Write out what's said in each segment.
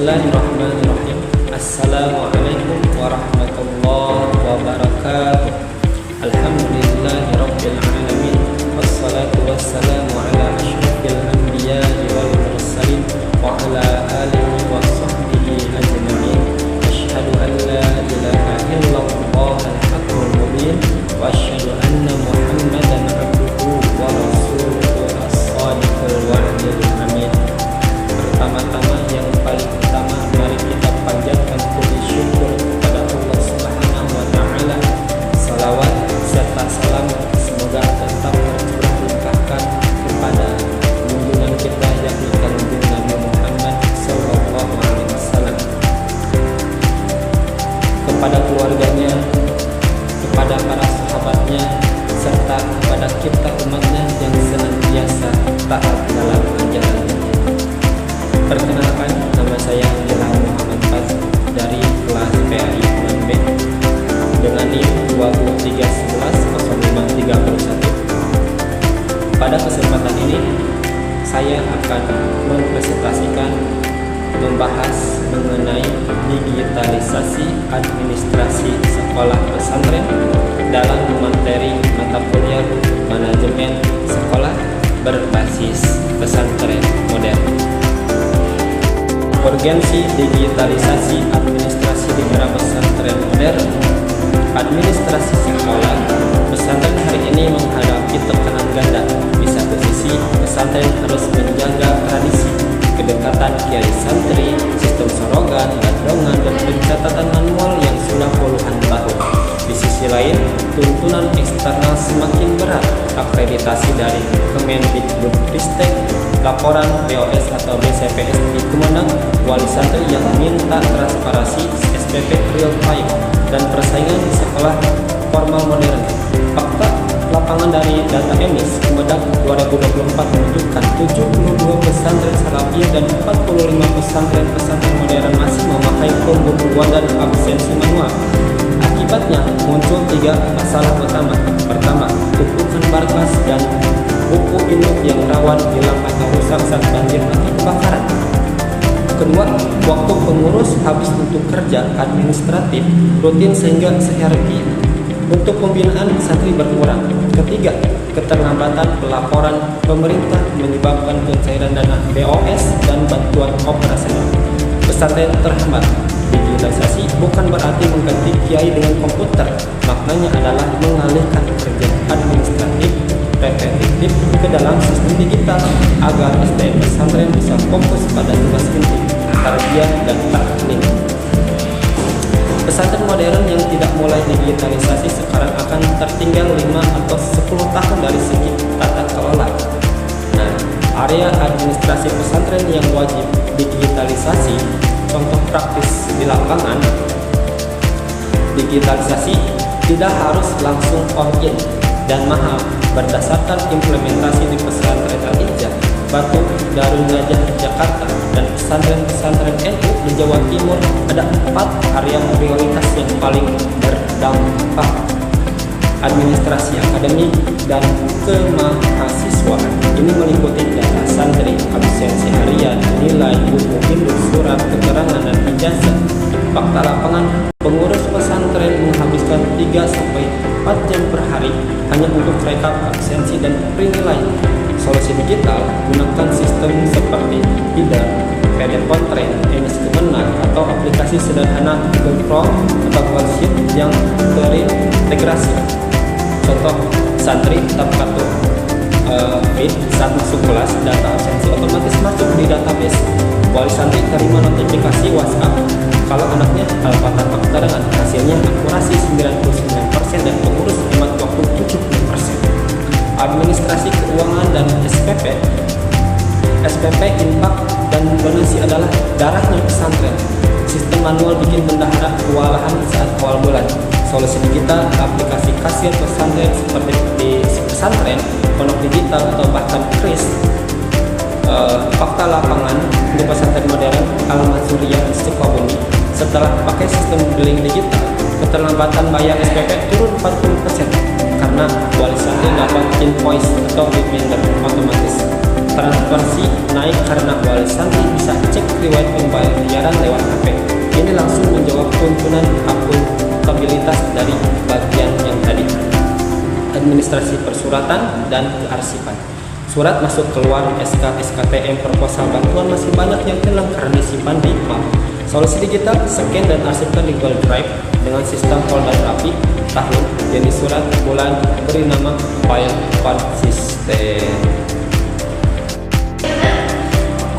Bismillahirrahmanirrahim. Assalamualaikum warahmatullahi wabarakatuh. Alhamdulillahirabbil alamin. Wassalatu wassalamu ala asyrafil anbiya'i wal mursalin wa ala alihi wa sahbihi ajma'in. Asyhadu an la ilaha illallah al-haqqul mubin wa asyhadu anna Muhammadan abduhu wa rasuluhu as-shadiqul wa'dil amin. Pertama-tama yang paling utama, mari kita panjatkan puji syukur kepada Allah Subhanahu wa taala. Salawat serta salam semoga tetap tercurahkan kepada junjungan kita yakni kanjeng Nabi Muhammad sallallahu alaihi wasallam, kepada keluarganya, kepada para sahabatnya, serta kepada kita umatnya yang senantiasa taat dalam ajarannya. Perkenalkan, nama saya Ilham Muhammad Faz dari kelas PAI 6B dengan NIM 23110531. Pada kesempatan ini saya akan mempresentasikan, membahas mengenai digitalisasi administrasi sekolah pesantren dalam materi mata kuliah manajemen sekolah berbasis pesantren modern. Urgensi digitalisasi administrasi di era pesantren modern. Administrasi sekolah pesantren hari ini menghadapi tekanan ganda. Di satu sisi, pesantren harus menjaga tradisi, kedekatan kiai santri, sistem sorogan, gadongan, dan pencatatan manual yang sudah puluhan tahun. Di sisi lain, tuntunan eksternal semakin berat. Akreditasi dari Kemendikbudristek, laporan BOS atau BCPS di Kemenang, wali santri yang minta transparansi SPP real time, dan persaingan di sekolah formal modern. Fakta lapangan dari data EMIS Kemenang 2024 menunjukkan 72 pesantren salafiyah dan 45 pesantren modern masih memakai pembukuan dan absensi manual. Akibatnya muncul 3 masalah utama. Pertama, tumpukan berkas dan buku induk yang rawan hilang atau rusak saat banjir atau kebakaran. Kedua, waktu pengurus habis untuk kerja administratif rutin sehingga sehari untuk pembinaan santri berkurang. Ketiga, keterlambatan pelaporan pemerintah menyebabkan pencairan dana BOS dan bantuan operasional. Pesantren terhambat. Digitalisasi bukan berarti mengganti kiai dengan komputer. Maknanya adalah mengalihkan kerja administratif repetitif ke dalam sistem digital agar SDM pesantren bisa fokus pada tugas inti, tarbiyah dan taklim. Pesantren modern yang tidak mulai digitalisasi sekarang akan tertinggal 5 atau 10 tahun dari segi tata kelola. Nah, area administrasi pesantren yang wajib digitalisasi, contoh praktis di lapangan. Digitalisasi tidak harus langsung on-in dan mahal. Berdasarkan implementasi di pesantren Al-Hijjah, Batu, Darul Najah, Jakarta, dan pesantren NU di Jawa Timur, ada 4 area prioritas yang paling berdampak: administrasi akademik dan kemahasiswaan. Ini meliputi data santri, absensi harian, nilai, buku induk, surat keterangan, dan ijazah. Fakta lapangan, pengurus pesantren menghabiskan 3-4 jam per hari hanya untuk rekap absensi dan pernilai. Solusi digital, gunakan sistem seperti Bidar, PD Potret, EMIS Kemenang, atau aplikasi sederhana Google Form atau Google Sheet yang terintegrasi. Contoh, santri tetap kartu feed saat masuk kelas, data absensi otomatis masuk di database. Wali santri terima notifikasi WhatsApp kalau anaknya alfa tanpa keterangan. Hasilnya akurasi 99% dan pengurus hemat waktu 70%. Administrasi keuangan dan SPP, infak dan donasi adalah darahnya pesantren. Sistem manual bikin bendahara kewalahan saat awal bulan. Solusi digital, aplikasi kasir pesantren seperti di pesantren, pondok digital, atau bahkan kris. Fakta lapangan di pesantren modern Al-Mazuriyah Sukabumi, setelah pakai sistem billing digital, keterlambatan bayar SPP turun 40% karena wali santri dapat invoice atau reminder otomatis. Transparansi naik karena wali santri bisa cek riwayat pembayaran lewat HP. Ini langsung menjawab tuntunan akuntabilitas dari bagian yang tadi. Administrasi persuratan dan kearsipan. Surat masuk keluar SK, SKTM, proposal bantuan masih banyak yang hilang karena disimpan di cloud. Solusi digital, scan dan arsipkan di Google Drive dengan sistem folder rapi, tahun, jenis surat, bulan, beri nama file konsisten.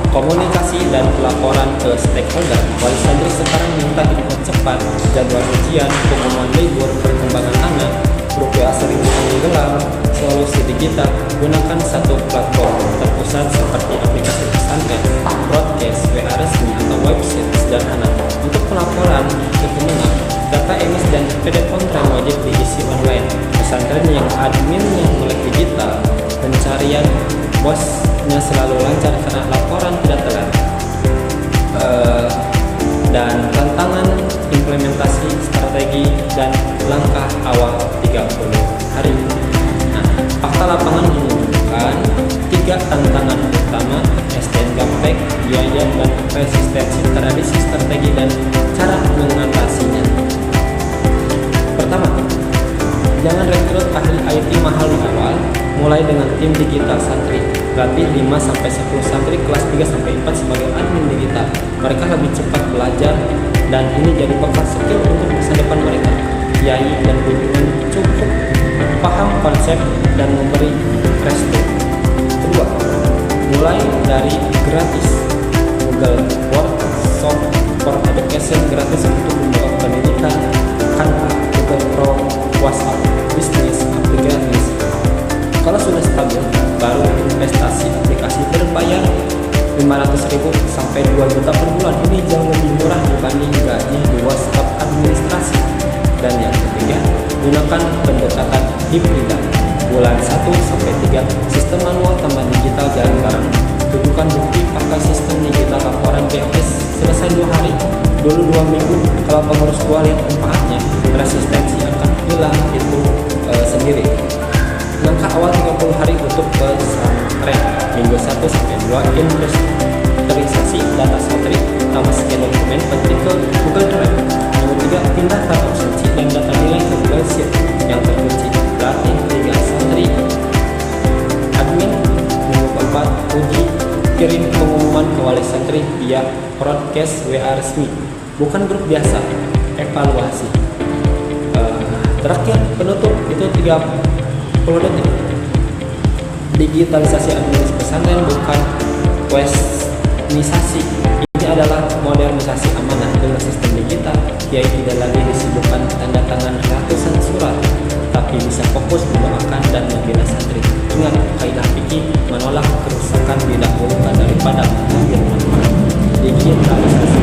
Komunikasi dan pelaporan ke stakeholder. Wali santri sekarang minta info cepat, jadwal ujian, pengumuman libur, perkembangan anak, grup WA sering tenggelam. Solusi digital, gunakan satu platform terpusat seperti aplikasi pesantren, broadcast, WA resmi, atau website sederhana. Untuk pelaporan ke kemenang, data emis dan PDF konten wajib diisi online. Pesantren yang adminnya melek digital, pencarian bosnya selalu lancar karena laporan tidak telat. Dan tantangan implementasi strategi dan langkah awal 30 hari. Nah, fakta lapangan menunjukkan 3 tantangan utama: SDN gaptek, biaya, dan resistensi tradisi, strategi, dan cara mengatasinya. Pertama, jangan rekrut ahli IT mahal di awal. Mulai dengan tim digital santri. Latih 5-10 santri kelas 3-4 sebagai admin digital. Mereka lebih cepat belajar dan ini jadi bekal skill untuk masa depan mereka. Kiai dan bimbingan cukup paham konsep dan memberi restu. Kedua, mulai dari gratis. Google Workshop for Education gratis untuk membawa pendidikan, Canva, Google Pro, WhatsApp, bisnis, aplikasi gratis. Kalau sudah stabil, baru investasi aplikasi berbayar 500.000 sampai 2 juta per bulan. Ini jauh lebih murah dibanding gaji di WhatsApp administrasi. Dan yang ketiga, gunakan pendekatan hibrida. Bulan 1 sampai 3 sistem manual tambah digital jalan bareng. Tunjukkan bukti pakai sistem digital laporan BPS selesai 2 hari, dulu 2 minggu. Kalau pengurus tua lihat manfaatnya, resistensi akan hilang itu sendiri. Langkah awal 30 hari untuk pesantren. Minggu 1 sampai 2 inventarisasi data santri, tambah scan dokumen penting ke Google Drive. Minggu 3 pindah data absensi dan data nilai ke Google Sheet yang terkunci. Latih 3 santri. Admin. Minggu 4 uji, kirim pengumuman ke wali santri via broadcast WA resmi, bukan grup biasa. Evaluasi. Terakhir penutup itu 30 detik. Digitalisasi administrasi pesantren bukan westnisasi. Ini adalah modernisasi amanah dengan sistem digital. Kiai tidak lagi disibukkan tanda tangan ratusan surat, tapi bisa fokus mendoakan dan membina santri. Ingat kaidah fikih, menolak kerusakan didahulukan daripada mengambil manfaat. Digitalisasi